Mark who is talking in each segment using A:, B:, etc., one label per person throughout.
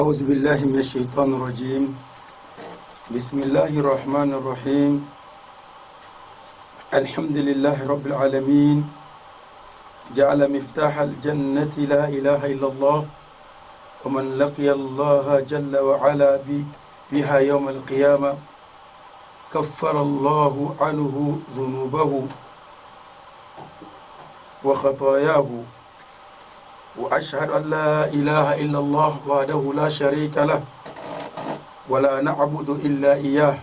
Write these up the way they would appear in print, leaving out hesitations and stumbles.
A: أعوذ بالله من الشيطان الرجيم. بسم الله الرحمن الرحيم. الحمد لله رب العالمين. جعل مفتاح الجنة لا إله إلا الله، ومن لقي الله جل وعلا بها يوم القيامة كفر الله عنه ذنوبه وخطاياه. وأشهد أن لا إله إلا الله وحده لا شريك له ولا نعبد إلا إياه.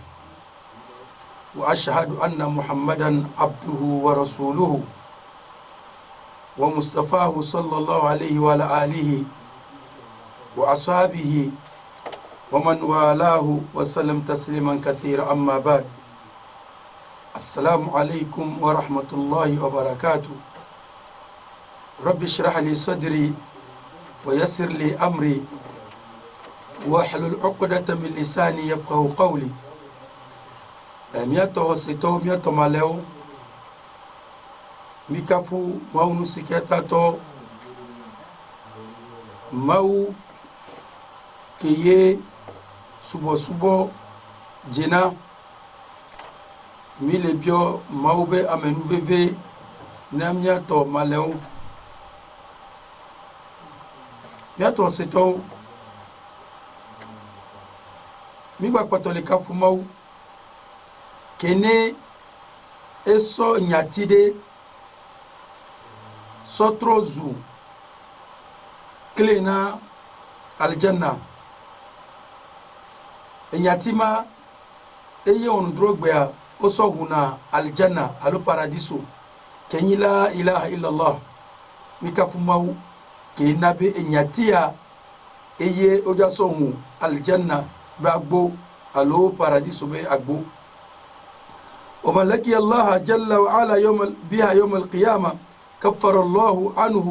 A: وأشهد أن محمدا عبده ورسوله ومصطفاه صلى الله عليه وعلى آله وأصحابه ومن والاه وسلم تسليما كثيرا. أما بعد، السلام عليكم ورحمة الله وبركاته. رب اشرح لي صدري ويسر لي أمري واحلل عقدة من لساني يفقهوا قولي. مياتو وسيتو مياتو ماليو ميكافو ماونو سيكيتاتو ماو كيه subo subo jena mile bio maube amenu bebe namnya to maleu miato seto mi gba patole kafu mau kene eso nyatide sotrozu klena aljanna enyatima eye on drogbea osoguna aljanna alo paradiso kenyi la ilaha illallah mikafu mau kenabe enyatia eye ojasohu aljanna bagbo alo paradiso be agbo. ومن لقي الله جل وعلا بها يوم القيامة كفر الله عنه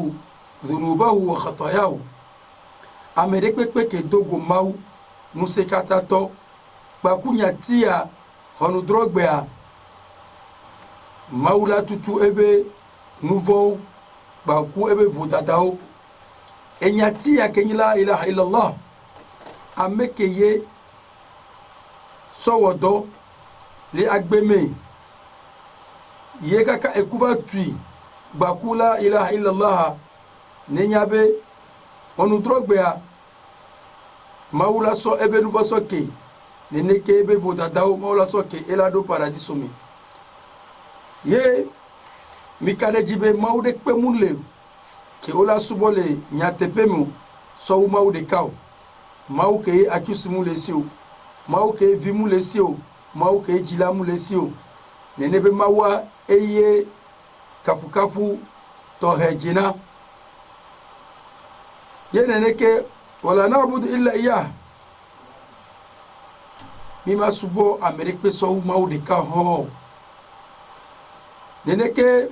A: ذنوبه وخطاياه. amerekpekpe dogo mau musekatato bakunya tia honu drogbea maula tutu ebe nouveau baku ebe vodadao enyatia kenyila ilaha illallah amekeye sowodo le agbeme yekaka ekuba tui bakula ilaha illallah nenyabe honu drogbea maula so ebe nubo soke neneke ebe vodadao maula soke elado paradiso mi ye mikade jibe maude kpe munle ke ola subole nyatepemu so maude kao mau ke akusimu lesio mau ke vimu lesio mau ke jilamu lesio nenebe mawa eye kafu to hejina ye neneke wala na'budu illa iyyah mima subo amerikpe so maude ka ho neneke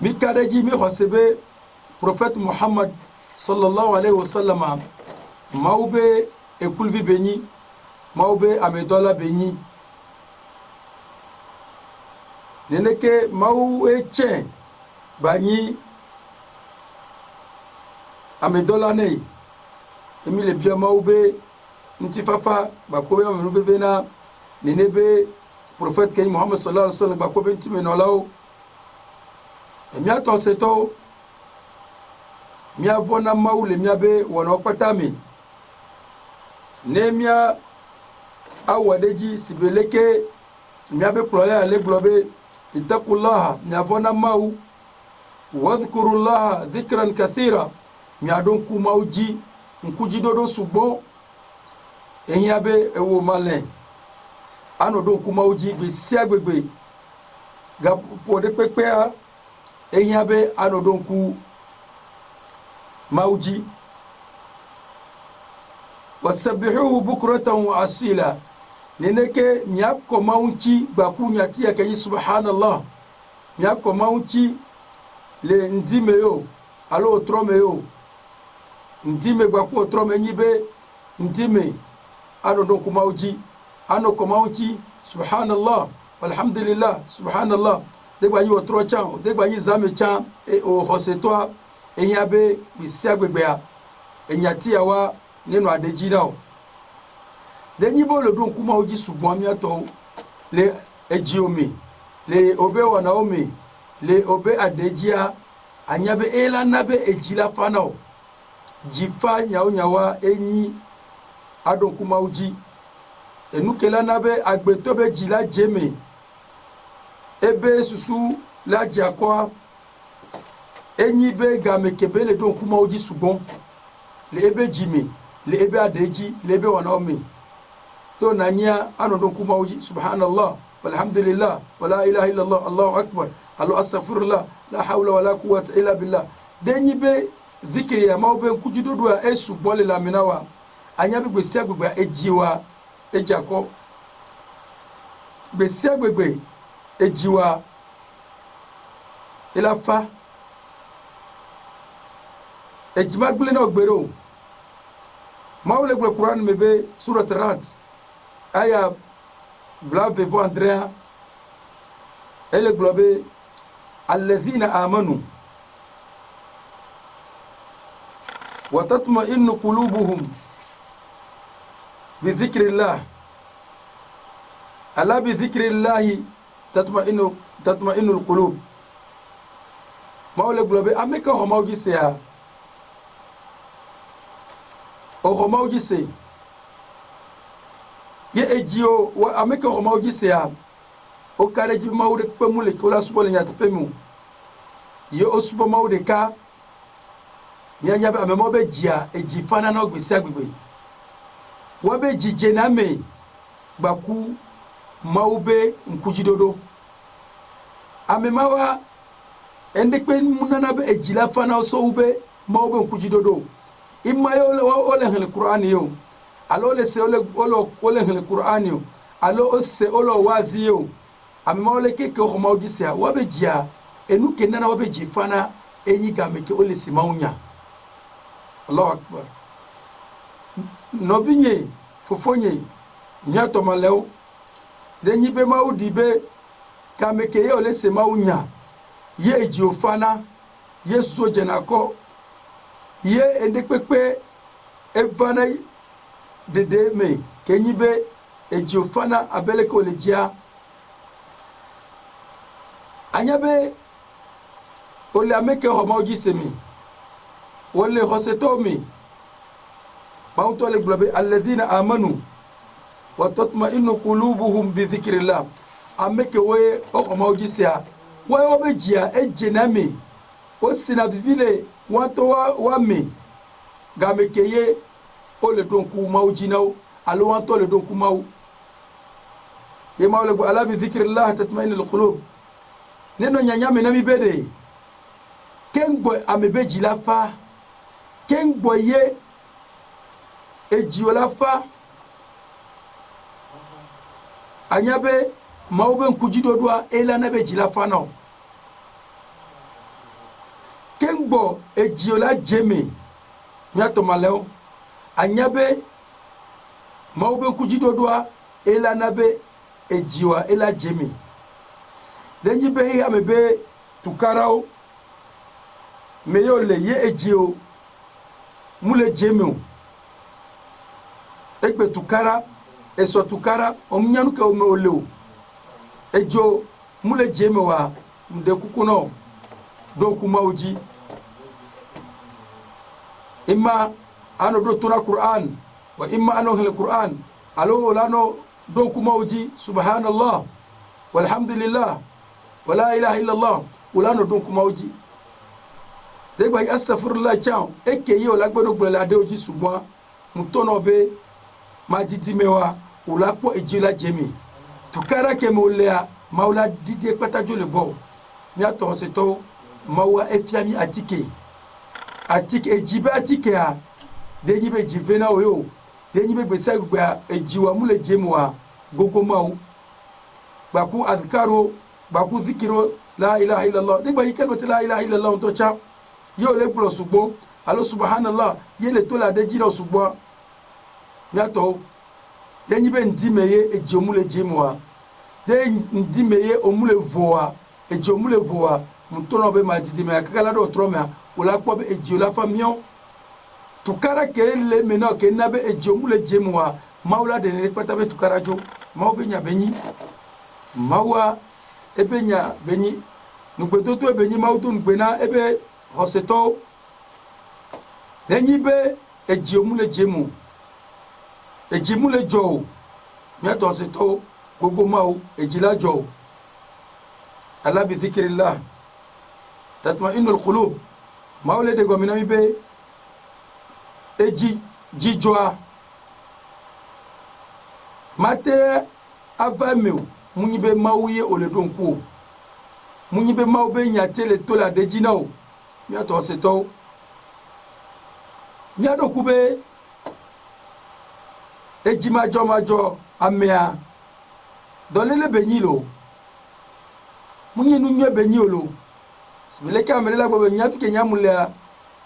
A: mikadeji mi hosebe prophète Muhammad sallallahu alayhi wa sallam maube ekulbi beni maube amedola beni neneke mau eche bani amedola ne emile bia maube ntifafa bakobe amenu bebe na nenebe prophète Ken Muhammad sallallahu alayhi wa sallam bakobe ntimenolao emia to seto mia bona maule mia be wono patami nemia awadeji sibeleke mia be ploya le globe itaqullaha mia bona mau wadhkurullaha dhikran kathira mia don ku mauji nkuji dodo subo eya be ewo male ano don ku mauji be si agbegbe ga pode pepe a eya be ano don ku mauji wasabbihuhu bukratan wa asila neneke nyako maunchi bakunya tia kenyi subhanallah nyako maunchi le ndime yo alo trome yo ndime baku otrome nyibe ndime ano don ku mauji ano ko maunchi subhanallah walhamdulillah subhanallah degba yi otro chan degba yi zame chan e o hosetwa eyabe bisi agbegbe a enyati awa neno adejina o de nyibo le don kuma oji sugbon mi ato le ejiomi le obe wana omi le obe adejia anyabe ela nabe ejila fanao jifa nyawo nyawa enyi adon kuma oji enukela nabe agbetobe jila jeme ebe susu la jakwa enyi be gamekebe le don kuma oji sugbon le ebe jimi le ebe adeji le ebe wana omi to nanya ano don kuma oji subhanallah walhamdulillah wala ilaha illallah allahu akbar allo astaghfirullah la hawla wala quwwata illa billah denyi be zikiri ya maube kujidodo a esu bole la minawa anya be gbesi agbegbe ejiwa ejako gbesi agbegbe ejiwa ilafa ejima gbele na ogbero maule gbe Quran mebe surat Ra'd aya blave bo Andrea ele globe alladhina amanu wa tatma'innu qulubuhum bi dhikrillah ala bi dhikrillah tatma'innu alqulub maule globe ameka homawji seya o homawji se ye ejio wa ameka homawji seya o kareji mawde pemule kola subole nyata pemu yo osubo mawde ka nyanya be amemo be jia eji fana na ogbesi agbegbe wa be jije na me baku mawbe nkujidodo amemawa endekpe munana be ejila fana so ube mawbe nkujidodo imma yo ole hel Qur'an yo alo le se ole hel Qur'an yo alo o se olo wazi yo amemawle keke o mawdi se wa be jia enu kenana wa be jifana enyi gameke ole se mawnya Allahu akbar nobinye fofonye nyato maleo denyi be maudi be kameke ye ole se mawnya ye ejiofana ye sojenako ye endekpepe evana dede me kenyi be ejiofana abeleke ole jia anyabe ole ameke homoji semi wole hosetomi bautole globe alladhina amanu wa tatma'innu qulubuhum bi dhikrillah ameke we o homoji sia we obejia ejenami o sinadvile wanto wa mi gamekeye ole donku maujinao alo wanto le donku mau ye mawle ala bi dhikrillah tatma'innu alqulub neno nyanyame na mibede kengbo amebeji lafa kengbo ye ejiola fa anyabe mawbe nkujidodwa ela na beji lafa no kengbo ejiola jeme nyato maleo anyabe mawbe nkujidodwa ela na be ejiwa ela jeme denyi be amebe tukarao meyo le ye ejio mule jemeo egbe tukara eso tukara omnyanu ka o me oleo ejo mule jemeo wa mde kukuno do kuma uji imma ano do tura Qur'an wa imma ano hil Qur'an alo lano do kuma uji subhanallah walhamdulillah wala ilaha illallah ulano do kuma uji de gba astaghfirullah chan eke yi olagbodo gbele ade oji sugbon mutono be majidi mewa ulapo ejila jemi tukara ke molea maula dide patajo le bo mi ato se to mawa efiami atike ejibe atike a de yibe jivena oyo de yibe gbesa gba ejiwa mule jemwa gogo mawu baku adhkaro baku zikiro la ilaha illallah de gba yikelmati la ilaha illallah to cha yo le bulo sugbo alo subhanallah ye le to la de jiro sugbo yato denyi be ndimeye ejomule jimwa de ndimeye omule voa ejomule voa mutono be majidi me akala do troma wala ko be ejiola famion tukara ke le mena ke nabe ejomu le jemwa maula de ne pata be tukara jo mau be nya benyi mawa ebe nya benyi nugbeto to benyi mau to nugbena ebe hoseto denyi be ejomu le jemu ejimu le jo mi to hoseto gbogbo mau ejila jo ala bi dhikrillah tatma'innul qulub maule de gomina mi be eji jijoa mate avameu munyibe mauye oledonku munyibe maube nyatele tola de jinao mi ato seto mi ado kube eji majo amea dolele benyilo munyi nunye benyolo sibeleka amelela gbo nyafi ke nyamulea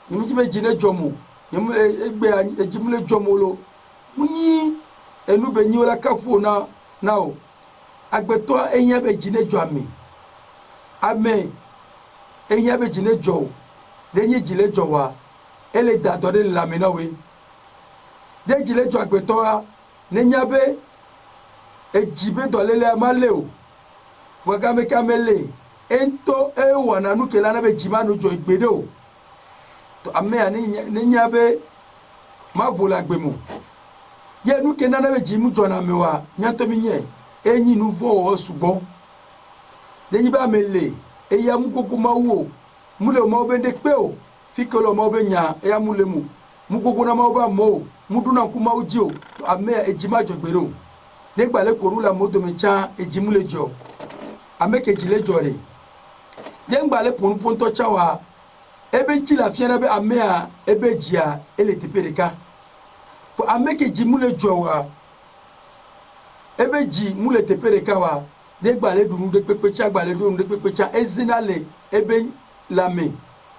A: nimjibe jine jomu nyam egbe ejimule jomolo munyi enu benyola kafu na nao agbeto enya be jine jo ame enya be jine jo denye jile jo wa ele da do de lamina we de jile jo agbeto a nenya be ejibe dolele amaleo wagame kamele ento wana nukela na be jimanu jo igbedo to ame ani nenya be mavula gbemu ye nuke na be jimu jo na mewa nyanto minye enyi nu vo osugbon denyi ba mele eya mu gogo mawo mule o mawo bende pe o fikolo mawo be nya eya mule mu gogo na mawo ba mo mu duna ku mawo ji o to ame ejima jo gbero negba le korula moto me cha ejimule jo ame ke jile jore negba le pon to chawa ebe chila fiana be amea ebe jia ele tepereka ko ameke ji mule jowa ebe ji mule tepereka wa de gbale dunu de pepecha gbale dunu de pepecha ezinale ebe lame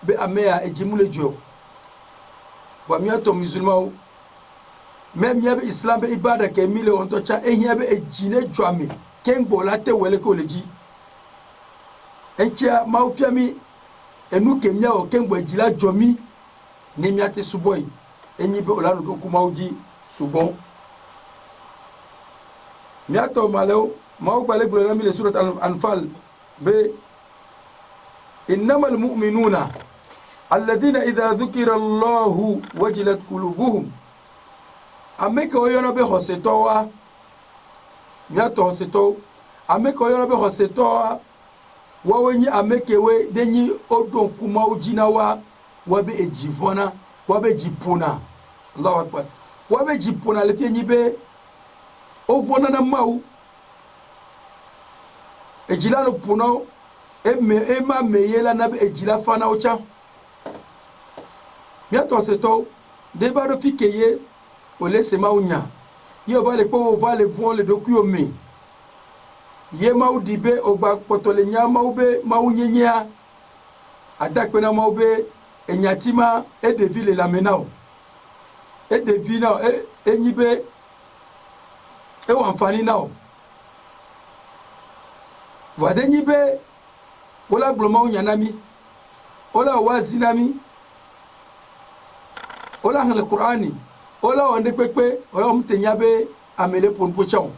A: be amea eji mule jo wa miato musulman même yabe islam be ibada ke mile on to cha ehia be ejine joame kengbo late wele ko leji encha maufiami enu kemnya o kengbo ejila jomi ni miate suboy enyi be olanu do kuma uji subon miato malo mau bale bula mi le surat al-anfal be innamal mu'minuna alladhina idha dhukira Allahu wajilat qulubuhum ameke oyona be hosetowa miato hoseto ameke oyona be hosetowa wawenyi amekewe denyi odon kuma ujina wabe ejivona wabe jipuna Allahu akbar wabe jipuna leti nyibe ovona na mau ejilano puno ema meyela na be ejila fana ocha miato seto de bado fikeye ole sema unya yo bale po bale vole dokuyo me ye mau dibe ogba potole nya mau be mau nyenya adakpe na mau be enyatima e de ville la menao e de vina enyibe e wanfani nao wade nyibe wala gloma unya nami wala wazinami wala hal qur'ani wala wande pepe wala mtenyabe amele ponpo chao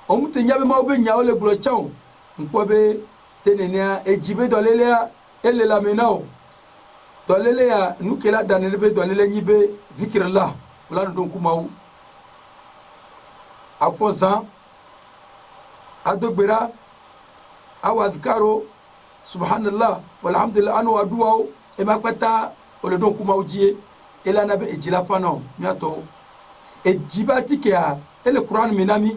A: omtenyabe maube nyao le glo chao nkobe tenenia ejibe dolele ele la menao dolele ya nukela danelebe dolele nyibe zikrullah wala don kumau apoza adogbera awadhkaro subhanallah walhamdulillah anu aduwa e makata ole don kumau jie ela na be ejila fano miato ejibati ke a ele Qur'an minami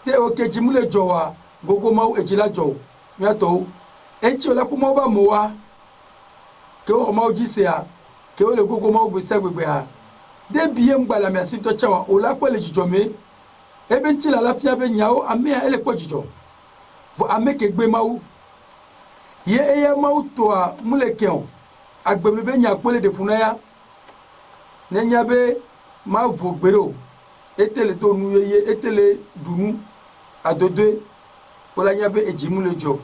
A: te o ke jimule jowa gogo mau ejila jo miato enchi ola kuma ba mowa ke o mau jisea ke o le gogo mau bu segbegbe ha de biye mgbala mi asinto chawa ola pele jijome ebe nchi la lafia be nyao ame ele po jijo bo ame ke gbe mau ye eye mau to a mule keon agbemi be nya pele de funaya nenya be ma vo gbero etele to nu yeye etele dunu adode ola nya be ejimule jo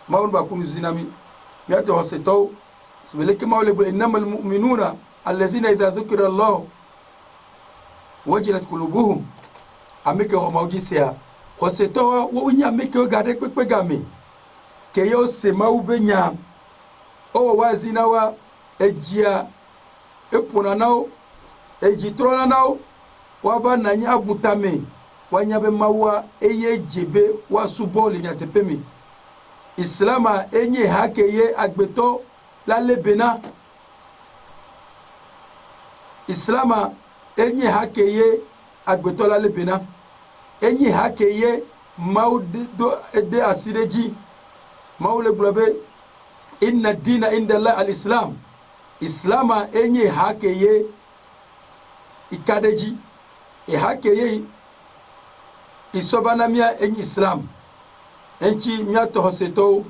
A: ma won ba kunu zinami mi ato hoseto sibeleke mawle bo innamal mu'minuna alladhina idha dhukira Allah wajilat qulubuhum ameke o maudisia ko se to wo nya meke o gade pepe game ke yo se maubenya o wazina wa ejia epuna nao ejitrona nao waba nanya abutame wanyabe mawa eye jebe wa suboli nyatepemi islama enye hakeye agbeto la lebena islama enye hakeye agbeto la lebena enye hakeye maudo ede asireji maule globe inna dina inda Allah al-islam islama enye hakeye ikadeji hakeye isobana mia enye islam enchi mia tohoseto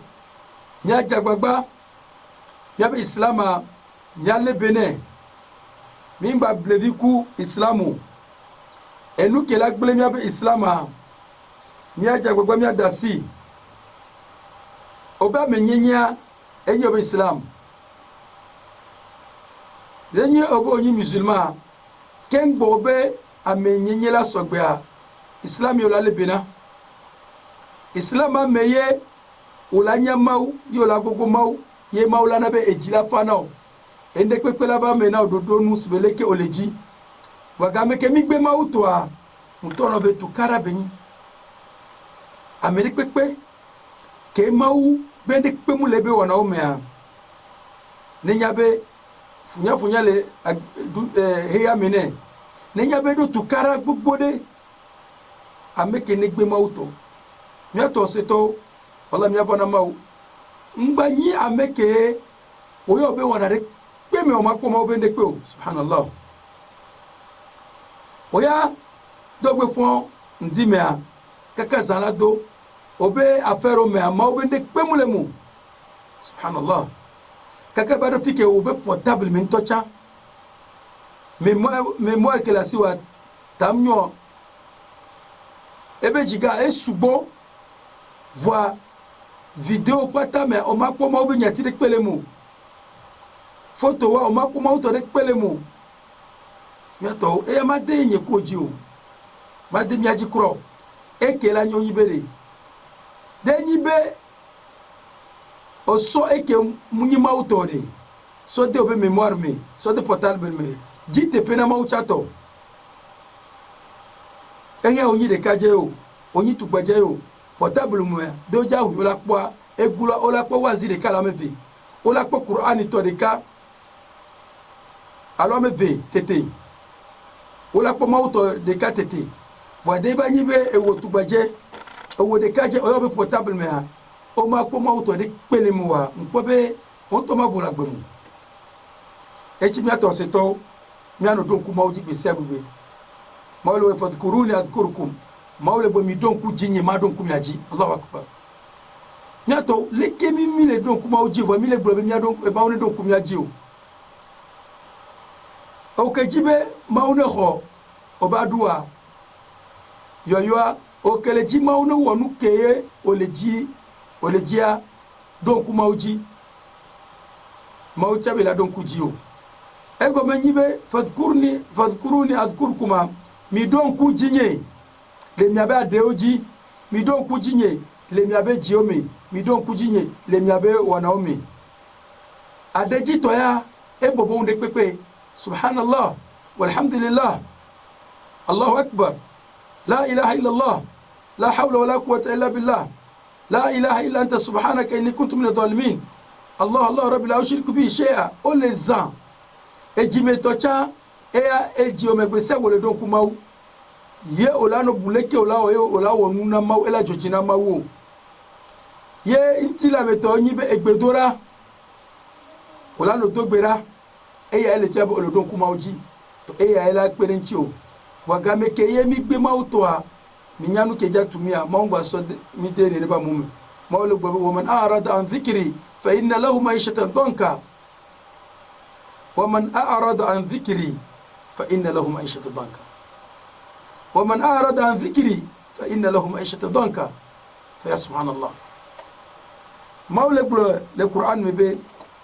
A: mia jagbagba mia be islama mia lebene mimba bleviku islamu enu kela gble mia be islama mia jagbagba mia dasi oba menyenya enye be islam lenye obo onyi musulman kengbo be amenyenye la sogbea islam yo la lebena islam ameye ulanya mau yo la gogo mau ye maulana be ejila panao ende kwekela ba mena ododo nu sibeleke oleji wagame ke migbe mau to a mtono be tukara benyi amerika pepe ke mau bende pepe mu lebe wana omea nenya be funya le heya mene nenya be do tukara gbogbode ameke negbe mau to mia to seto wala mia bona mau ngbanyi ameke oyo be wana re pe me o mapo mau bende pe o subhanallah oya dogbe fon ndimea kaka zalado obe afero me mau bende pe mulemu subhanallah kaka bado fike obe portable min tocha mémoire que la siwa tamnyo ebe jiga esubo voix vidéo pata me o mapo ma obi nyati de pelemu photo wa o mapo ma auto de pelemu meto e ma de nye koji o ma de miaji kro e ke la nyo yibere de nyibe o so e ke munyi ma auto de so de obe mémoire me so de portable me jite pena ma uchato enye onyi de kaje o onyi tugbaje o portable mu do ja hu la po egula o la po wazire kala meve o la po qur'ani to de ka alo meve tete o la po mauto de ka tete bo de ba nyibe e wo tugbaje o wo de kaje o be portable me ha o ma po mauto de pele mu wa npo be on to ma bola gbemu e chi mi ato se to mi anu don ku mauji be sebube mawle we fadkuruni adkurukum mawle bo mi don ku jinye ma don ku mi aji Allahu akbar nyato leke mi le don ku mauji bo mi le bro be mi don e bawne don ku mi aji o ke jibe mawne ho obadua yoyoa o kele ji mawne wonu keye olejia don ku mauji maucha be la don ku jiyo ego menyibe fadkuruni adkurkuma mi don ku jinye le mi abe adeoji mi don ku jinye le mi abe jiomi mi don ku jinye le mi abe wanaomi adeji to ya ebobo unde pepe subhanallah walhamdulillah Allahu akbar la ilaha illa Allah la hawla wala quwwata illa billah la ilaha illa anta subhanaka inni kuntu minadh dhalimin Allah rabbi la ushriku bi shay'a o les ans ejime tocha eya eji omegbese wole don ku mau ye olano buleke olawo nuna mau ela jojina mau ye intila meto nyibe egbedora olano dogbera eya ele jabo olodon ku mau ji to eya ela perenchi o wagame ke ye mi gbe mau to a minyanu ke jatumia mau gba so mi de ne ba mu mau le gbo woman arada an dhikri fa inna lahu ma'ishatan danka ومن أعرض عن ذكري فإن له معيشة ضنكا ومن أعرض عن ذكري فإن له معيشة ضنكا فيا سبحان الله مولى القرآن مبي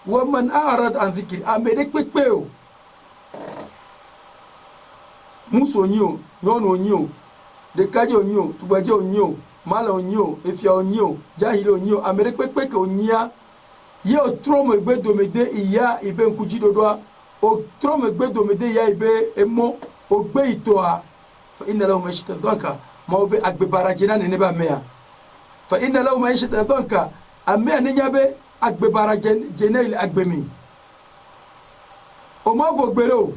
A: ومن أعرض عن ذكري أمريك بكبيو muso onyo nyono onyo de kaje onyo tugbaje onyo mala onyo efia onyo jahili onyo amere pekpeke onyia ye o tromo egbe domede iya ibe nkuji dodoa o tromo egbe domede iya ibe emo o gbe itoa fa inna lahu ma'ishatan danka ma obe agbe barajina ne ba mea fa inna lahu ma'ishatan danka amea ne nyabe agbe barajina ile agbemi o ma bo gbero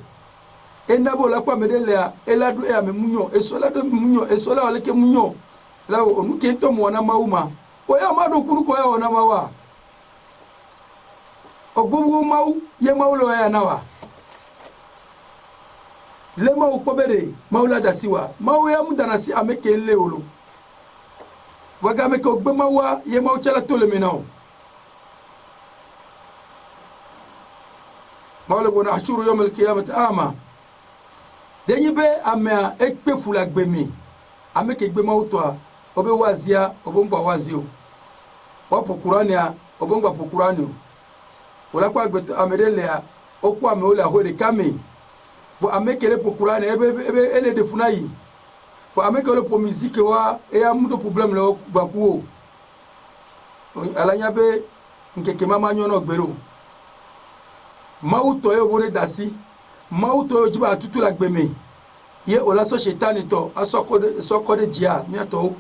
A: enabo la kwa medele ya eladu e ame munyo esola do munyo esola wale ke munyo la onu ke to mo na mauma o ya ma do kuru ko ya ona mawa ogbugu mau ye maulo ya nawa le mau pobere maula da siwa mau ya mudana si ameke le olo waga me ko gbe mawa ye mau chala to le menao maula bona ashuru yawm al-qiyamah ama denyi be amea ekpe fula gbemi ameke gbe mau to obe wazia obongba wazio wapo qur'ania obongba po qur'ani wala kwa gbe amerele ya okwa me ola hore kame bo amekele po qur'ani ebe ele de funayi bo amekele po musique wa e ya mudo problem le bakuo alanya be nkeke mama nyono gbero mauto e wore dasi mauto yo jiba tutu la gbeme ye ola so shetani to asokode jia miato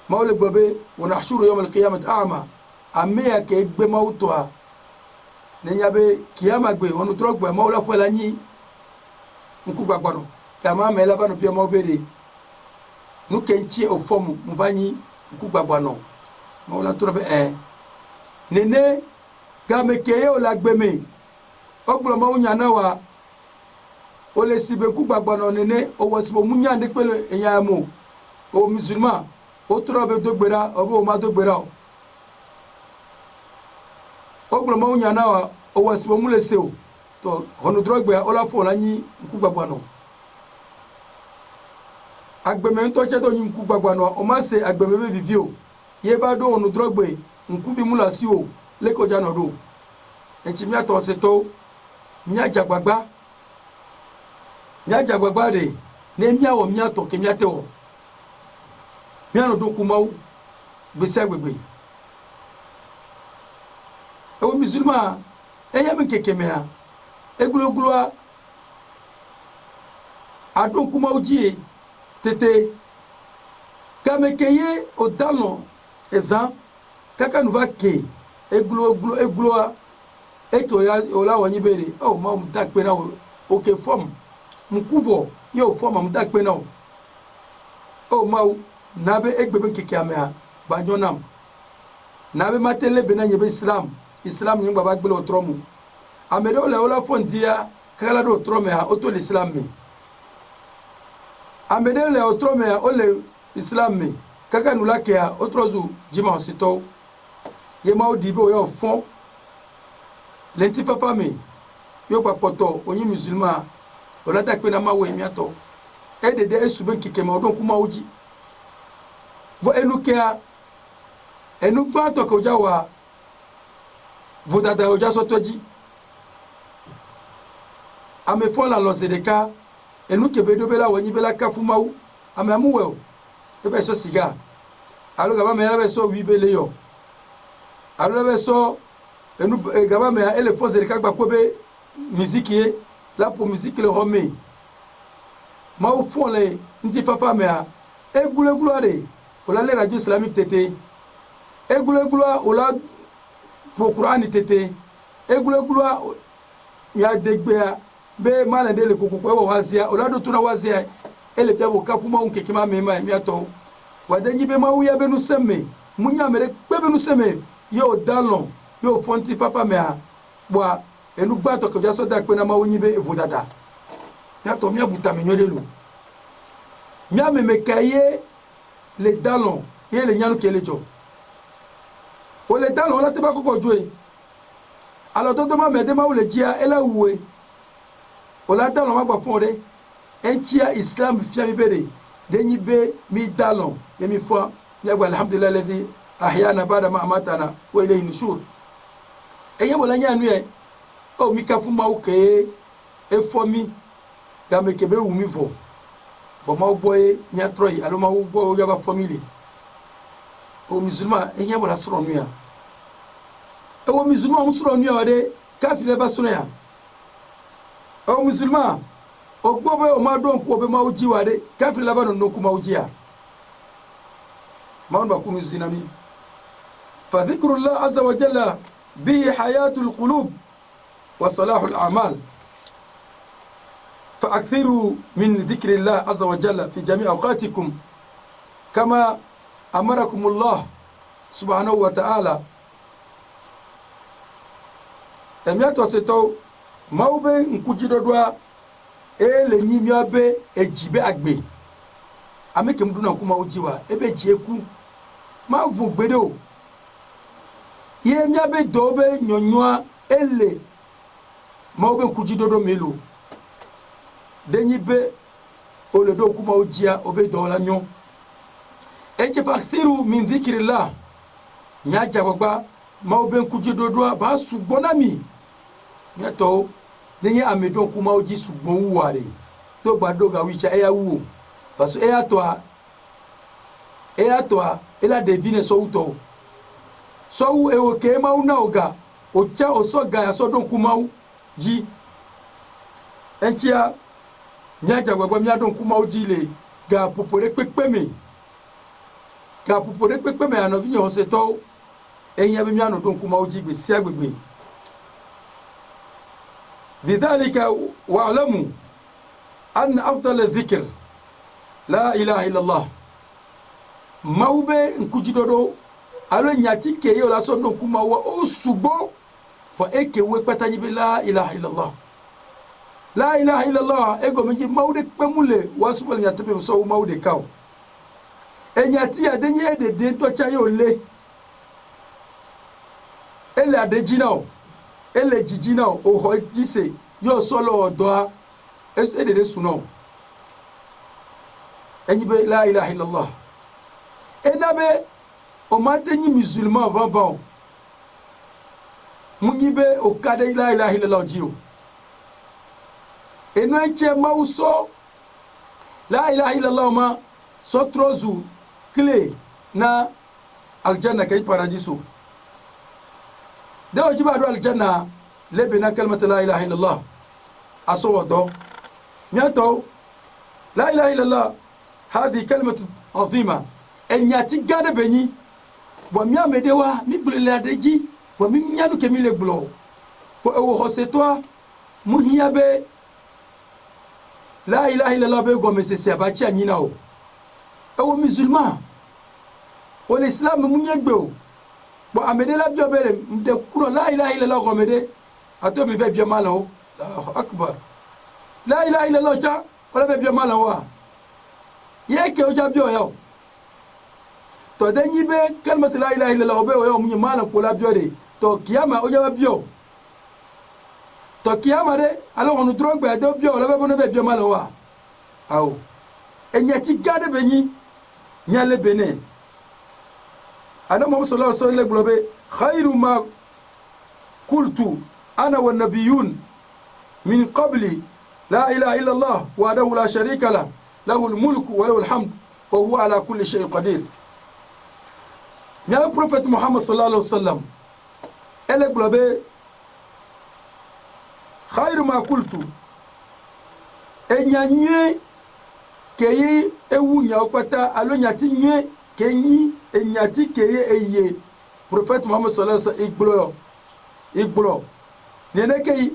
A: maule bobe wa nahshuru yawm al-qiyamah a'ma amea ke gbe mauto a nenyabe kiyama gbe onu trogbe maula fo lanyi nku gbagbaro kama mela banu pia mobere nu kenchi o fomu mbanyi nku gbagbano maula trobe nene game ke yo la gbeme ogbo ma unya na wa o le sibe ku gbagbano nene o wo sibo munya de pele eyan mo o musulman o trobe dogbera o ma dogbera ogbo ma unya na wa o wo sibo mule seo to honu drogbe o la fo lanyi ku gbagbano agbeme nto che to yin ku gbagbano o ma se agbeme be vivio ye ba do honu drogbe nku bi mula si o le ko jano do enchi mi ato se to mi ajagbagba re ne mi awo mi ato ke mi atewo mi ano do ku mawu gbese agbegbe ewo musulma eya mi keke mea egulogulwa adon ku mawu ji tete kamekeye odalon ezan kaka nu va ke egulwa eto ya ola wonyi bere o ma mu takpe na o ke form mkuvo yo form mu takpe na o ma nabe egbebe keke amea banjonam nabe matele bena nyebe islam nyimba ba gbele otromu amedo le ola fondia kala do otrome ha oto l'islam mi amedo le otrome ha ole islam mi kaka nulake ha otrozu jima osito ye ma odibo yo fon lenti papa mi yo papoto onyi musulman ola takpe na mawo emiato edede esube kike ma odon kuma oji vo enukea enu pato ko jawa vodada oja sotoji ame fola lo zedeka enu kebedo bela wonyi bela kafu mawu ame amuwe ebe so siga alo gaba me ebe so wibele yo alo ebe so enu gaba me ele fo zedeka gba kobe musique la pour musique le home mawu fole nti papa me a egulare ola le radio islamique tete egulagula ola po qur'ani tete egulagula ya degbe be malande le kokoko wa wazia ola do tuna wazia ele pia bo kapu ma unke kima mema mi ato wadanyi be ma uya be nu seme munya mere pe be nu seme yo dalon yo fonti papa me a bwa enu gba to ko jaso da pe na ma wonyi be vodada ya to mi abuta me nyole lu mi ameme kaye le dalon ye le nyanu kele jo o le dalon la te ba koko joe alo to ma me de ma o le jia ela wuwe o la dalon ma gba fun re enchia islam fi mi bere denyi be mi dalon ye mi fo ya gba alhamdulillah ladhi ahyana ba'da ma amatana wa ilayhi nushur eye mo la nyanu ye o mi ka fun ma o ke e fo mi game kebe wumi fo bo ma boy nya troy alo ma bo ya ba family o musulman e nya wala soro nuya e o musulman o soro nuya de kafire ba soro ya o musulman o gbobe o ma don ko be ma uji wa de kafire la ba no kuma uji ya ma on ba ku muzinami fa dhikrullah azza wa jalla bi hayatul qulub wa salahul a'mal فأكثروا من ذكر الله عز وجل في جميع أوقاتكم كما أمركم الله سبحانه وتعالى emiato seto maube nkujidodwa ele nyimya be ejibe agbe ameke mduna kuma ujiwa ebe jieku ma vu gbedo ye mya be dobe nyonyoa ele maube nkujidodo melo denyi be oledo kuma ujia obe dola nyo eje fakthiru min dhikrillah nyaja gbagba maube nkujidodwa ba sugbonami nyato denyi amedon kuma uji sugbon ware to gbadoga wicha eya wu baso eya toa ela devine so uto so wu ewo ke ma una oga ocha osoga ya so don kuma uji enchia nyaja gbagba mi adon kuma uji le ga popore pepeme ano bi yon se to enya bi mi ano don kuma uji gbe si agbegbe lidhalika wa'lamu an afdal dhikr la ilaha illa allah maube nkujidodo alo nyati ke yo la so don kuma wa o subo fo eke we patani bi la ilaha illa allah la ilaha illa allah ego meji maude pemule wasubal nyati be so maude kaw enyati adenye de to cha yo le ele adejina o ele jijina o ho jise yo solo odo edede suno enyibe la ilaha illa allah enabe o matenyi musulman baba munyibe o kade la ilaha illa allah jiyo eno enche mauso la ilaha illa allah ma sotrozu kle na aljanna kay paradiso da wajiba do aljanna lebe na kalmata la ilaha illa allah aso do nyato la ilaha illa allah hadi kalmatu azima enyati gade benyi bo mi amedewa mi bulela deji bo mi nyanu ke mi le glo ko ewo hosetwa muhiyabe la ilaha illa allah be go mesese abachi anyina o ewo musulman o l'islam munyegbe o bo amedela bio bere mde kuro la ilaha illa allah go mede ato mi be bio malo Allahu akbar la ilaha illa allah ja wala be bio malo wa yeke o ja bio yo to denyi be kalmat la ilaha illa allah be o yo munyi malo ko la bio de to kiyama o ja bio to kiyama de alo onu drogbe do bio la be bono be bio malo wa aw enyati gade benyi nyale bene Adam sallallahu alaihi wasallam globe khairu ma qultu ana wan nabiyun min qabli la ilaha illa allah wahdahu la sharika la lahu al-mulku wa lahu al-hamd wa huwa ala kulli shay'in qadir ya prophet muhammad sallallahu alaihi wasallam ele globe khairu ma qultu enyanye keyi ewu nya opata alonya ti nye kenyi enyati keye eye prophet muhammad sallallahu alaihi wasallam igblo nene kei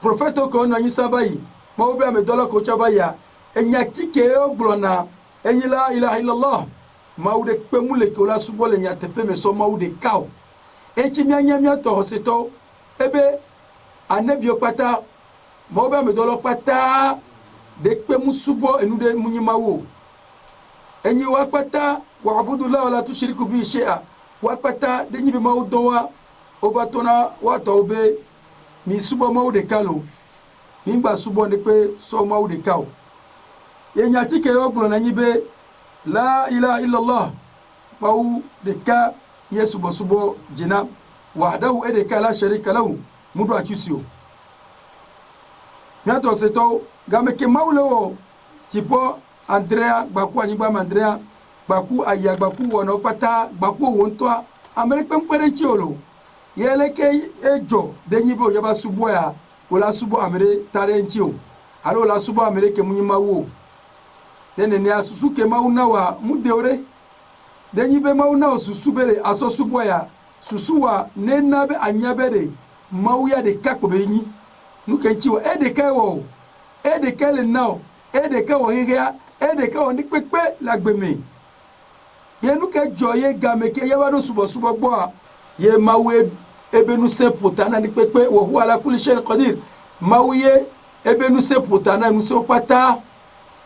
A: prophet ko no nyisa bayi mo be ame dola ko chabaya enyati keye ogblo na enyi la ilaha illallah maude pemule ko la subole nya tepe me so maude kaw echi nya to hoseto ebe anabi opata mo be ame dola pata de pemu subo enude munyimawo enyi wapata wa'budu la wala tushriku bi shay'a wapata denyi be mawdowa obatona watobe mi subo mawde kalo ngba subo ni pe so mawde kaw yenya tike oglo na nyibe la ilaha illa allah bawu de ka yesu bosubo jina wahdahu edeka la sharika lahu mudu akisio nyato seto game ke mawlo tipo Andrea baku anyigba Andrea baku aya baku wono pata baku wonto amere pempere chiolo yele ke ejo denyibo yaba subo ya wala subo amere tare nchio alo la subo amere ke munyima wo dene ne asusu ke mauna wa mudeore denyibe mauna susu bere aso subo ya susu wa nenabe anyabere mawuya de kakobe nyi nuke nchiwa de kawo de kele now de kawo hiya de kawo ni pepe lagbeme ye nuke joye game ke yaba do subo subo gbo ye mawe ebenu se potana ni pepe wo huwa ala kulli shay qadir mawuye ebenu se potana nu se pata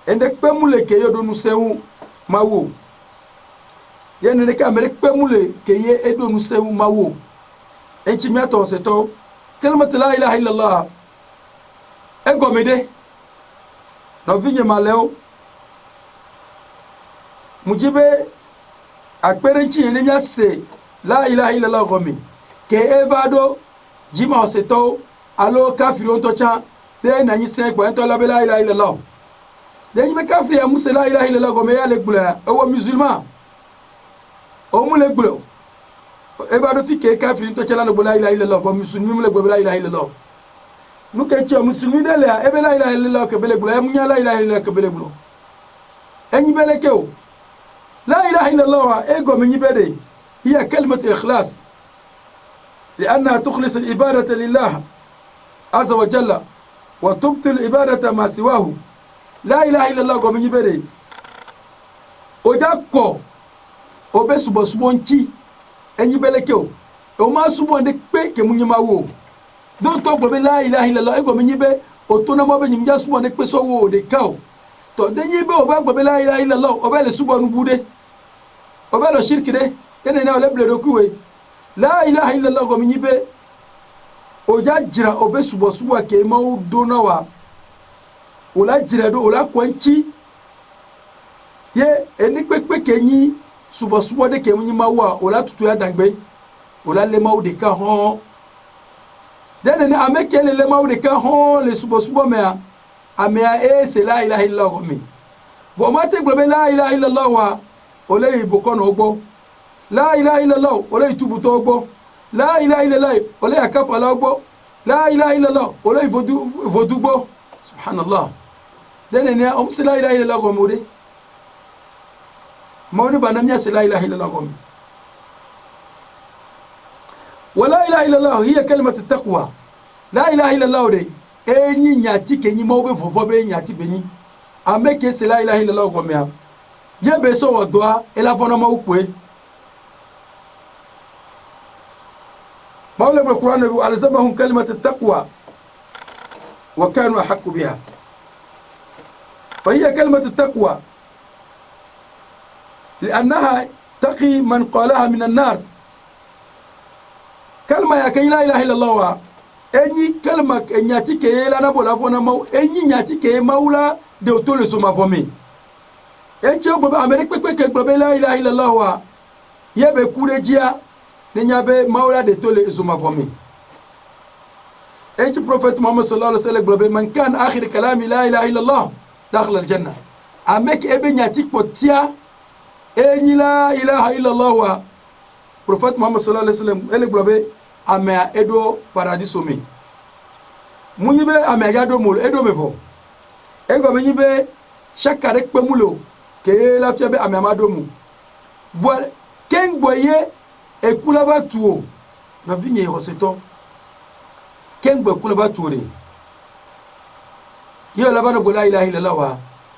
A: ende pemule ke yodo nu sewu mawo ye ne ka mere pemule ke ye edo nu sewu mawo enchi mi ato seto kalimat la ilaha illallah egomede no vinye maleo mujibe akperenchi ene nya se la ilaha illallah gomi ke ebado jima seto alo kafiri on tocha de na nyi se gbo ento la ilaha illallah de nyi kafiri ya musa la ilaha illallah gomi ya le gbula o musulman o mu le gbula ebado ti ke kafiri to chala no la ilaha illallah bo musulmi mu le gbo la ilaha illallah nuke che musulmi de le ebe la ilaha illallah ke bele gbula munya la ilaha illallah ke bele gbula enyi bele ke o la ilaha illallah ego menyi bede hiya kalimat ikhlas لأنها تخلص الإبادة لله عز وجل وتبطل الإبادة ما سواه لا إله إلا الله قوم يبري ojako obe subo subo nchi enyi belekeo o ma subo de pe ke munyima wo don to gbe la ilaha illallah ego menyibe o to na mo be nyimja subo de pe so wo de kao to de nyibe o ba gbe la ilaha illallah o be le subo nu bude o be lo shirki de ene na o le ble do kuwe la ilaha illallah go menyibe o ja jira o be subo subo ke ma o do na wa o la jira do o la kwanchi ye eni pepe kenyi subo subo de ke munyima wa o la tutu ya dangbe o la le ma o de ka ho dene ne ameke le ma o de ka ho le subo subo me a se la ilaha illallah go mi bo ma te gbe la ilaha illallah wa o le iboko no gbo la ilaha illallah o le itubu to gbo la ilaha illallah o le akafa la gbo la ilaha illallah o le vodu gbo subhanallah dene ne o se la ilaha illallah go mo de مولى بناميا لا إله إلا الله قومي ولا إله إلا الله هي كلمة التقوى لا إله إلا الله دي أني نياتي كني موبي فوبي نياتي بني أمك لا إله إلا الله قومي يبسو ودوا إلا فنا موكوي مولى بالقرآن ألزمهم كلمة التقوى وكانوا أحق بها فهي كلمة التقوى لأنها تقي من قالها من النار كلمة يا كي لا إله إلا الله أني كلمة نياتي كي لا نبولا فونا مو أني نياتي كي مولا دوتول سوما فومي أني بابا أمريك بك بابا لا إله إلا الله يبي كوري جيا نيابي مولا دوتول سوما فومي أني بروفيت محمد صلى الله عليه وسلم بابا من كان آخر كلامي لا إله إلا الله داخل الجنة أمريك أبي نياتي كوتيا enyi la ilaha illallah wa prophet muhammad sallallahu alaihi wasallam ele globe ame edo paradiso mi munyibe ame yado mol edo mefo ego menyibe shakare pemulo ke la fiabe ame amadomu bo ken boye ekula batuo na binye hoseto ken bo ekula batuore yo la bana la ilaha illallah wa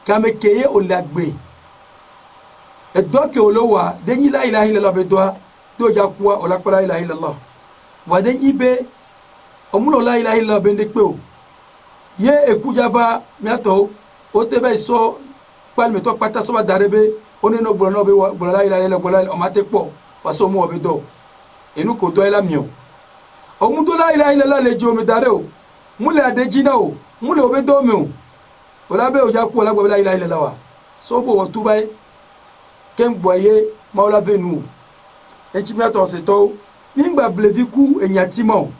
A: kame keye o lagbe edoke olowa denyi la ilaha illallah be doa do ja kuwa ola la ilaha illallah wa denyi be omulo la ilaha illallah be ndekpe o ye ekujaba miato o tebe so palme to pata so ba darebe oni no gboro no be gboro la ilaha illallah gboro o mate po wa so mu obe do enu ko do ela mi o omu do la ilaha illallah le jo mi dare o mule adejina o mule obe do mi o ola be o ja kuwa la gboro la ilaha illallah wa so bo wo tubai ken boye maula benu enchi mi ato se to nimba bleviku enyatimo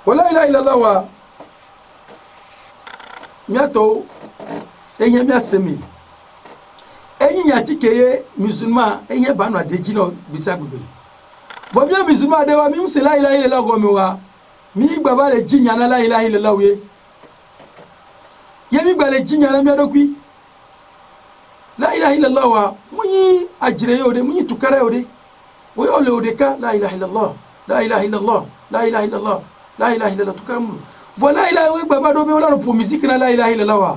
A: wala ilaha illallah wa miato enye miasemi enyi nyati keye musulman enye banu adeji no bisa gbegbe bo bi musulman de wa mi mse la ilaha illallah go mi wa mi gbaba le jinya na la ilaha illallah we ye mi gbale jinya na mi adokwi la ilaha illallah wa munyi ajire yode munyi tukara yode wo yo le odeka la ilaha illallah la ilaha illallah la ilaha illallah la ilaha illallah tukamu bo la ilaha we gbaba do be wala no po musique na la ilaha illallah wa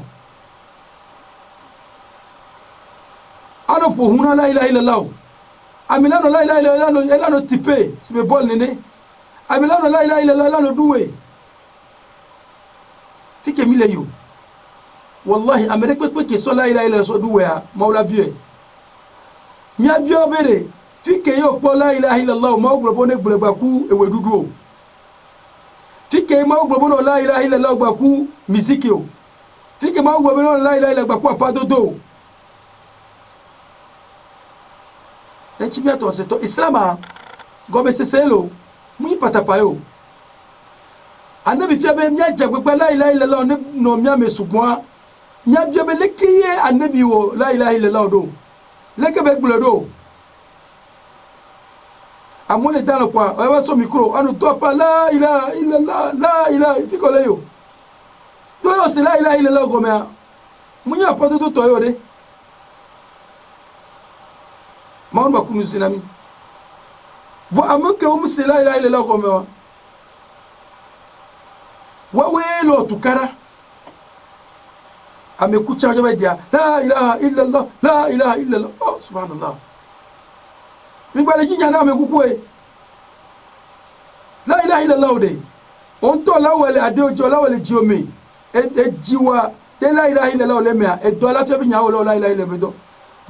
A: ano po huna la ilaha illallah amilano la ilaha illallah elano tipe sibe bol nene amilano la ilaha illallah elano duwe fike mile yo wallahi amerika pe so la ilaha illallah so duwe ya maula biye nya biyo bere fike yo po la ilaha illallah ma ogbo ne gba ku ewe dudu o fike ma ogbo no la ilaha illallah gba ku musique o fike ma ogbo no la ilaha illallah gba ku apadodo enchimia seto islama gobe seselo mu patapayo anabi fiabe mia jagbe la ilaha illallah no mia mesugwa nya biabe lekiye anabi wo la ilaha illallah do lekebe gbulodo amole dalo kwa o so micro anu to pa la ilaha illallah la ilaha fikole yo do yo se la ilaha illallah go mia munya podo to yo de maun ba kunu sinami bo amuke o musi la ilaha illallah go mia wa welo tukara amekucha jabe dia la ilaha illallah la ilaha illallah oh subhanallah nígbàlẹ̀ jíjà náà mi kúkú ẹ̀ la ilaha illallah de on tó láwọlẹ̀ adé ojú láwọlẹ̀ jí omi jíwa dé la ilaha illallah lẹ́mẹ̀ẹ́ ẹ̀dọ́ aláfẹ́ bí yàwó lọ́wọ́ la ilaha illallah mẹ́dọ́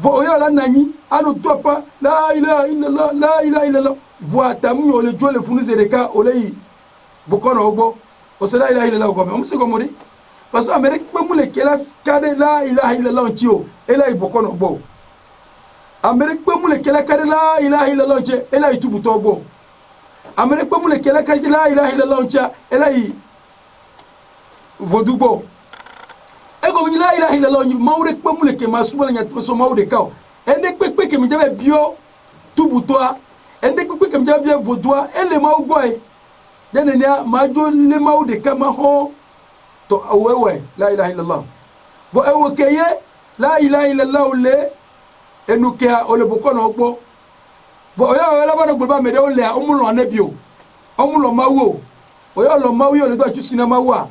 A: bọ̀ oyè ọ̀la nàní anu tọ́pa la ilaha illallah la ilaha illallah bọ̀ àtàmú yóò lè jó lè funu zèrè ká olè yìí bukọ́nà ọgbọ́ ọ̀sẹ̀ la ilaha illallah gọ́mẹ̀ ọmọ sí gọ́mọdé parce que amérique pé múlẹ̀ kẹ́lá kádé la ilaha illallah tí o ẹ̀lá ìbùkọ́nà ọgbọ́ Amérique pe mule kele kade la ilaha illallah je ela itubu togo Amérique pe mule kele kade la ilaha illallah je ela yi vodugo ego ni la ilaha illallah ni mawre pe mule ke masubala nya so mawre kaw ende pe ke mi jabe bio tubu toa ende pe ke mi jabe bio vodua ele mawgo e dene ne majo le mawde kama ho to awewe la ilaha illallah bo ewo keye la ilaha illallah le enukia ole bokono ogbo bo oya wala bana gba mede ole omulo anebio omulo mawo oya lo mawo ole do achusi na mawa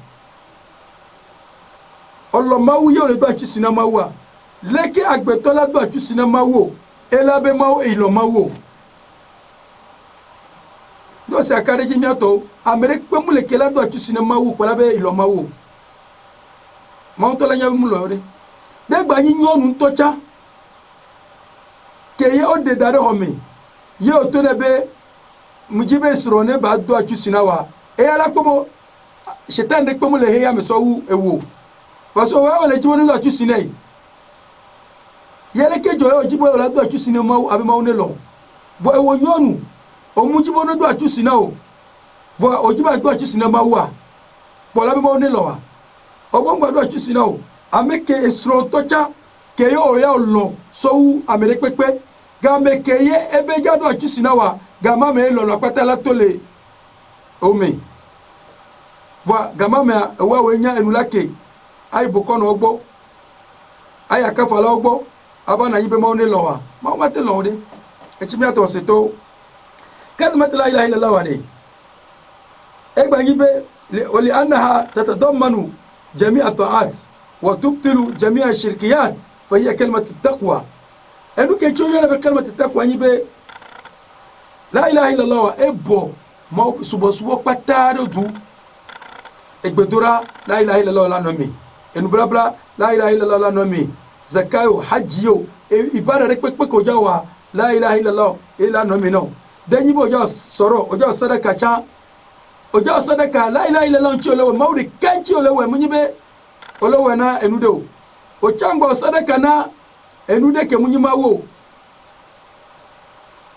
A: olo mawo ole do achusi na mawa leke agbetola do achusi na mawo elabe mawo ilo mawo do se akare ji miato amerique pe mule kela do achusi na mawo ko labe ilo mawo mawo to la nya mulo re de gba yin yonu tocha keye o de dare homi ye o to nebe mujibe srone ba do achusina wa e ala pomo shetan de pomo le he ya mesowu ewo paso wa ole jibo no achusina yi yele kejo o jibo la do achusina ma abi ma one lo bo ewo yonu o mujibo no do achusina o bo o jiba do achusina ma wa bo la bi ma one lo wa o bo ngba do achusina o ameke esro tocha keye o ya lo sowu amere pepe game keye ebe jado achusina wa gama me lo patala tole omi wa gama me wa wenya enulake ai bokono ogbo ai akafa la ogbo abana yibe ma oni lo wa ma ma te lo de echimi ato seto kad mat la ilaha illallah wa de egba yibe li annaha tatadammanu jami'a ta'at wa tubtilu jami'a shirkiyat fa hiya kalimatu taqwa enu ke choyo na kalimatu taqwa yibe la ilaha illallah wa ebo mo subo pataro du egbedora la ilaha illallah la no mi enu blabla la ilaha illallah la no mi zakayo hajjo ibada rek pe ko jawa la ilaha illallah ila no mi no denyi bo jo soro ojo sadaka cha ojo sadaka la ilaha illallah chi olewe mawri kanchi olewe munyibe olewe na enu do o chango sadaka na enu de ke munyima wo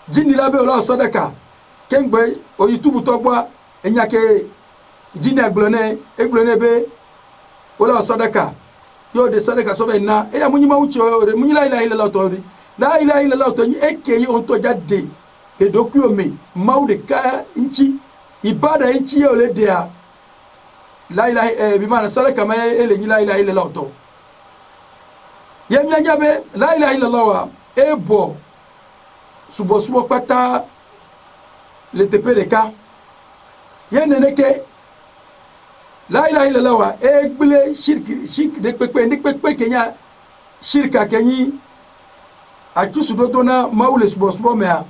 A: jini labe ola sadaka kengbe o yutubu togba enyake jini eglone be wala sadaka yo de sadaka so be na e ya munyi mawuci o re munyi la ilaha illallah to ri la ilaha illallah to ni eke on to jadde e dokuyo me mawde ka inchi ibada inchi yo le dia la ilaha bi mana sadaka ma ele ni la ilaha illallah to yemya nyabe la ilaha illallah wa e bo subo pata le tepe de ka yene neke la ilaha illallah wa e gbele shirk de pepe kenya shirka kenyi atusu dodo na maule subo mea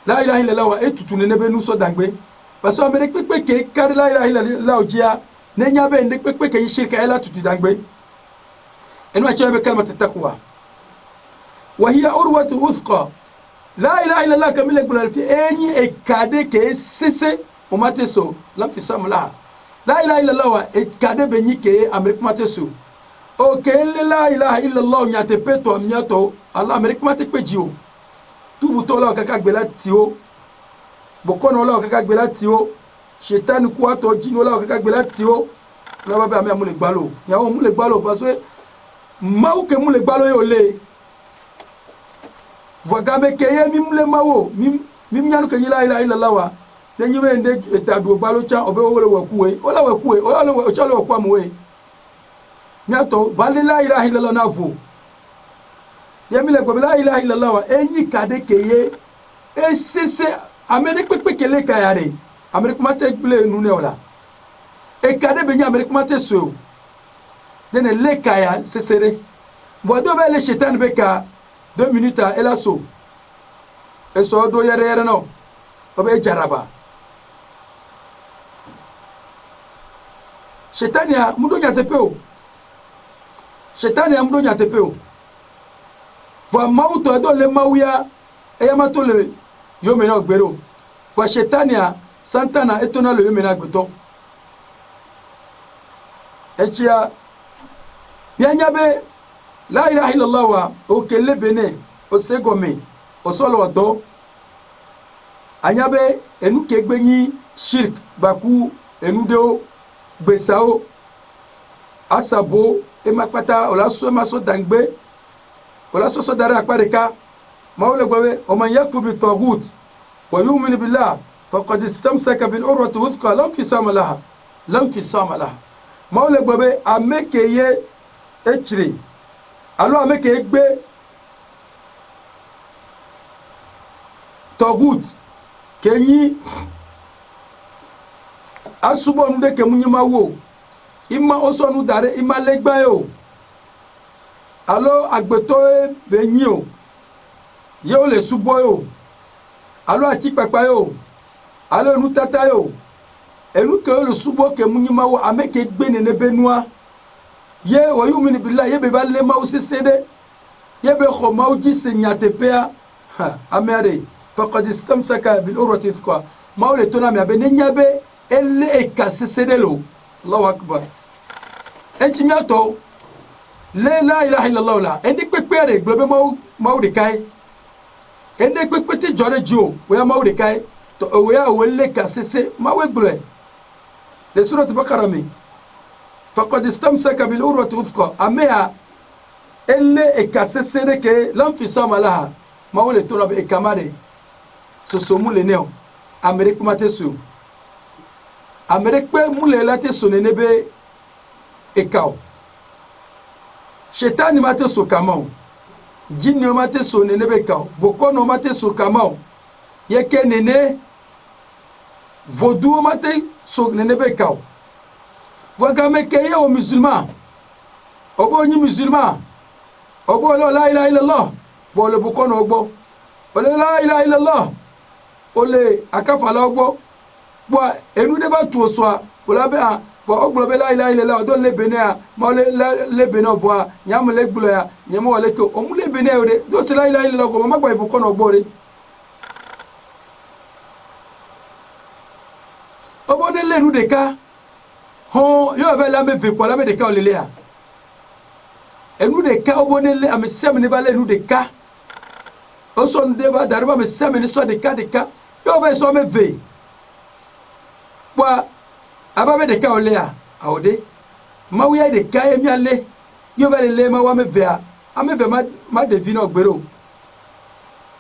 A: la ilaha illallah wa e tutune nebe nuso dangbe parce que amere pepe ke kar la ilaha illallah ojia nenya be ndek pepe kenyi shirka ela tutu dangbe enu achebe kalmat taqwa wa hiya urwatu uthqa la ilaha illallah kamile gulal fi enyi e kade ke sese o mateso lam fi samla la ilaha illallah wa e kade benyi ke amerik mateso o ke la ilaha illallah nyate peto amnyato allah amerik mate pejio tubu to la kaka gbela tio bokono la kaka gbela tio shetan ku ato jino la kaka gbela tio la baba ame amule gbalo ya o mule gbalo parce que mau ke mule gbalo yo le vogabe ke ye mimle mawo mim nyanu ke la ilaha illallah wa tenyi be nde etadu gbalo cha obe wole wakuwe ola o chalo wakwa muwe nyato bali la ilaha illallah na vo yemile go la ilaha illallah wa enyi kade ke ye esese amene pepe kele kayare amene kumate ble nune ola e kade be nya amene kumate so dene le kaya sesere bodo be le shetan be ka 2 minutes ela so eso do yere no obe jaraba shetania mudo nyatepeo shetania mudo nyatepeo wa mauto do le mawia eya matole yo mena ogbero wa shetania santana etona le yo mena gbeto echia bianyabe la ilaha illallah wa o kele bene o segome o solo odo anyabe enu kegbenyi shirk baku enudeo gbesao asabo emakpata olaso maso dangbe olaso so dara akpareka mawle gwawe o man yakfur bi taghut wa yu'min billah faqad istamsaka bil urwati wuthqa lam fisama laha mawle gwawe amekeye echri alo ameke gbe taghut kenyi asubo nude ke munyima wo ima osonu dare ima legba yo alo agbeto benyi o ye o le subo yo alo ati papa yo alo nu tata yo enu ke o le subo ke munyima wo ameke gbe ne benua ye wa yu'minu billahi ye be balle ma usisede ye be kho mawji senyate pea amere faqad istamsaka bil urwati thqa mawle tona me abenenya be elle ekassedelo Allahu akbar entinyato la ilaha illallah la endi pepere globe mawde kai endi pepete jore jio we mawde kai to we welle kasese mawe gle de surat baqara mi faqad istamsaka bil urwati wuthqa amea elle ekasesede ke lam fisama laha mawle tona be ekamare sosomule neo amerika matesu amerika mule late sonene be ekao shetani matesu kamao jinni matesu nene be ekao bokono matesu kamao yeke nene vodou matesu nene be ekao wagame keye o musulman obo nyi musulman obo la ilaha illallah bo le bokono ogbo la ilaha illallah ole akafala ogbo bo enu de ba tu oswa ola be a bo ogbo be la ilaha illallah do le benea mo le beno bo a nyam le gbulo ya nyam wole ko o mu le benea o de do se la ilaha illallah ko magba ibu kono ogbo re obo de le nu de ka ho yo be la me ve ko la be de ka o le a enu de ka obo de le am sem ne ba le nu de ka o so nde ba darba me sem ne so de ka yo be so me ve kwa ababe de ka olea awde mawuya de kaye miale yo bale le ma wa me vea ame ve ma devino gbero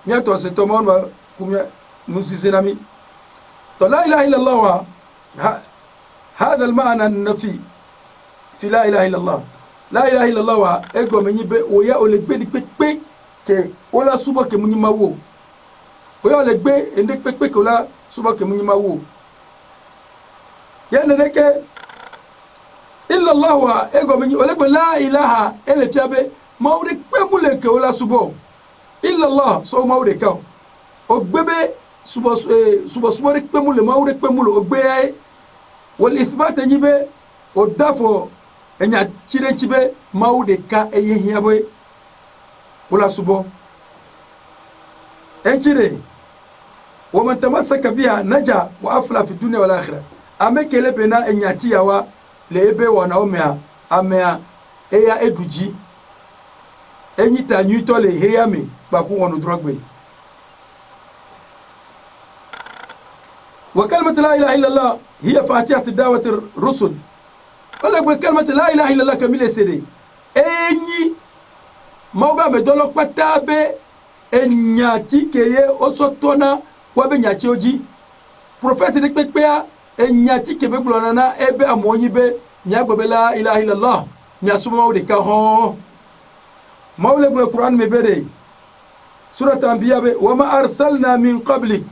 A: nya to se to mon ba kumya nusizenami to la ilaha illa allah wa هذا المعنى النفي في لا إله إلا الله لا إله إلا الله وإيجو من يبي ويا أولك بي بي بي كي ولا سوبا كي من يماو ويا أولك بي عندك بي بي ولا سوبا كي من يماو يعني ذلك إلا الله وإيجو من يقولك لا إله إلا تابي ما أولك بي مولك ولا سوبا إلا الله سو ما أولك أوبي سوبا سوبا رك بي مولك ما أولك بي مولك أوبي والإثبات نيبه ودافو enya chire chibe maude ka eyehiabe wala subo enchire ومن تمسك بها نجا وافلح في الدنيا والاخره amekele bena enyati yawa lebe wana omea amea eya eduji enyita nyuto le heriame baku wonu drogbe وكلمة لا إله إلا الله هي فاتحة دعوة الرسل wala gbe kalmata la ilaha illallah kamile sede enyi mawba me dolo patabe enyati keye osotona wabe nyati oji prophète de pepea enyati kebe glonana ebe amonyi be nyagbe la ilaha illallah nya suma de ka ho mawle gbe qur'an me bere surat anbiya be wama arsalna min qablik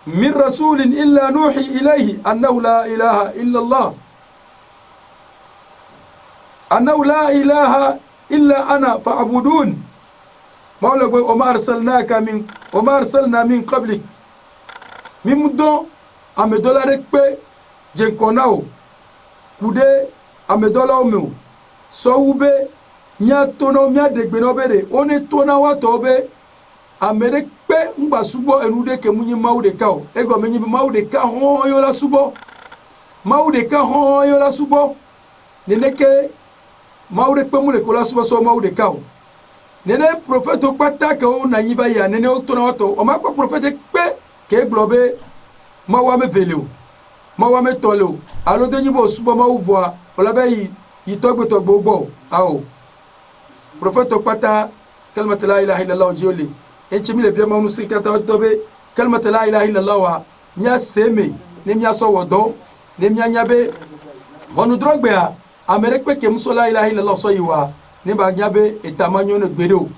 A: min rasulin illa nuhi ilayhi annahu la ilaha illallah أنه لا إله إلا أنا فاعبدون مولا وما أرسلنا من قبلك من مدو أمي دولا ركبي جنكوناو كودي أمي دولا أميو سووبي نيا تونو نيا دكبينو بيري أوني تونا واتوبي أمي ركبي مبا سوبو أنودي كموني ماودي كاو إيغو مني ماودي كاو هون يولا سوبو ماودي كاو هون يولا سوبو نينيكي mawre pemule kola suba so mawde kaw nene prophète o pata ko na nyiba ya nene o tona wato o ma ko prophète pe ke globe mawa me veleo mawa me toleo alo de nyibo suba mawu boa ola be yi togbe gbo awo prophète o pata kalmat la ilaha illallah jioli en chimile bi ma musika ta tobe kalmat la ilaha illallah wa nya seme ne nya so wodo ne nya nyabe bonu drogbe a Amérique ke muso la ilaha illallah so yiwa ni ba nyabe etamanyo ne gbero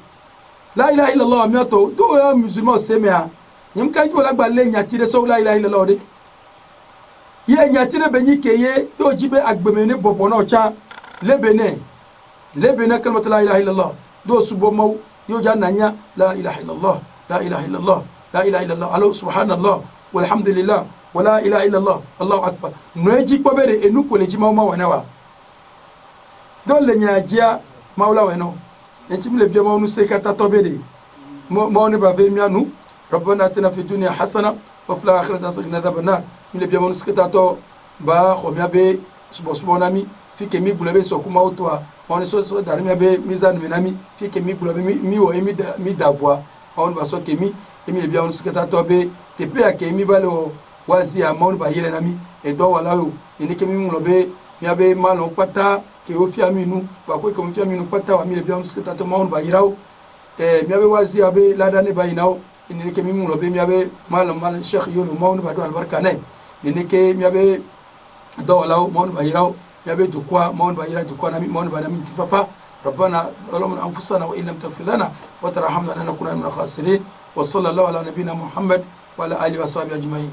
A: la ilaha illallah miato do ya musulman semea nyim kan ko la gballe nyatire so la ilaha illallah de ye nyatire benyi keye to jibe agbeme ne bobo no cha lebene kalmat la ilaha illallah do subo maw yo jananya la ilaha illallah la ilaha illallah la ilaha illallah alo subhanallah walhamdulillah wala ilaha illallah allahu akbar noji pobere enu ko le jima ma wanawa dole nyajia maula weno enchimle bia maunu sekata tobede mauni ba ve mianu rabbana atina fi dunya hasana wa fil akhirati hasanatan wa qina adhaban nar mile bia maunu sekata to ba khomia be subonami fi kemi bulabe so kuma otwa on so darmi be mizan menami fi kemi bulabe mi wo mi dabwa on ba so kemi mile bia maunu sekata to be te pe akemi balo wazi amon ba yele nami e do wala yo ni kemi mulobe mi abe malo pata ke o fi aminu ba ko ko fi aminu pata wa mi le biam skata to maun ba yiraw mi abe wazi abe la dane ba yinaw ni ke mi mulo be mi abe malam cheikh yulu maun ba do albarka ne ni ke mi abe do law maun ba yiraw mi abe dukwa maun ba yiraw dukwa na mi maun ba na mi tifafa ربنا ظلمنا انفسنا وان لم تغفر لنا وترحمنا لنكونن من الخاسرين وصلى الله على نبينا محمد وعلى اله وصحبه اجمعين